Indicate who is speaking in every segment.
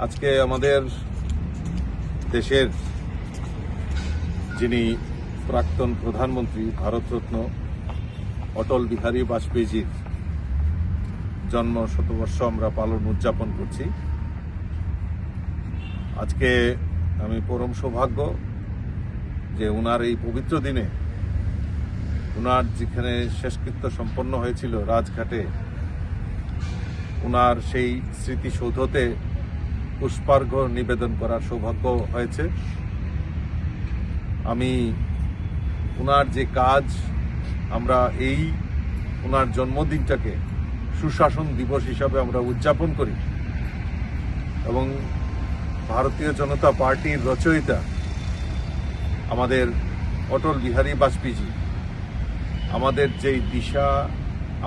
Speaker 1: আজকে আমাদের দেশের যিনি প্রাক্তন প্রধানমন্ত্রী ভারতরত্ন অটল বিহারী বাজপেয়ীজির জন্ম শতবর্ষ আমরা উদযাপন করছি। আজকে আমি পরম সৌভাগ্য যে উনার এই পবিত্র দিনে উনার যেখানে শেষকৃত্য সম্পন্ন হয়েছিল রাজঘাটে, উনার সেই স্মৃতিসৌধতে পুষ্পার্ঘ্য নিবেদন করার সৌভাগ্য হয়েছে। আমি উনার যে কাজ, আমরা এই উনার জন্মদিনটাকে সুশাসন দিবস হিসাবে আমরা উদযাপন করি এবং ভারতীয় জনতা পার্টির রচয়িতা আমাদের অটল বিহারী বাজপেয়ীজি আমাদের যেই দিশা,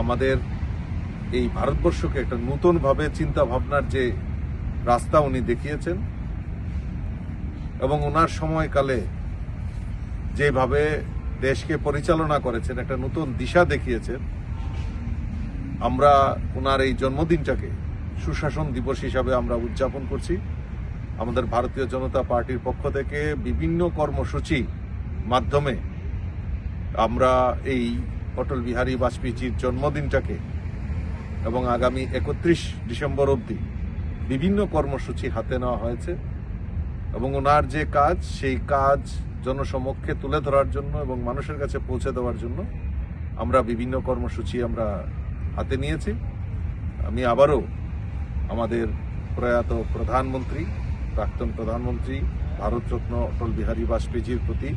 Speaker 1: আমাদের এই ভারতবর্ষকে একটা নতুনভাবে চিন্তা ভাবনার যে রাস্তা উনি দেখিয়েছেন এবং ওনার সময়কালে যেভাবে দেশকে পরিচালনা করেছেন, একটা নতুন দিশা দেখিয়েছেন। আমরা ওনার এই জন্মদিনটাকে সুশাসন দিবস হিসাবে আমরা উদযাপন করছি। আমাদের ভারতীয় জনতা পার্টির পক্ষ থেকে বিভিন্ন কর্মসূচি মাধ্যমে আমরা এই অটল বিহারী বাজপেয়ীজির জন্মদিনটাকে এবং আগামী 31 ডিসেম্বর অবধি বিভিন্ন কর্মসূচি হাতে নেওয়া হয়েছে এবং ওনার যে কাজ, সেই কাজ জনসমক্ষে তুলে ধরার জন্য এবং মানুষের কাছে পৌঁছে দেওয়ার জন্য আমরা বিভিন্ন কর্মসূচি আমরা হাতে নিয়েছি। আমি আবারও আমাদের প্রয়াত প্রধানমন্ত্রী, প্রাক্তন প্রধানমন্ত্রী ভারতরত্ন অটল বিহারী বাজপেয়ীজির প্রতি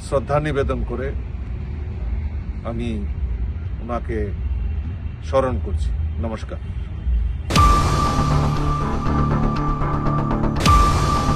Speaker 1: শ্রদ্ধা নিবেদন করে আমি ওনাকে স্মরণ করছি। নমস্কার।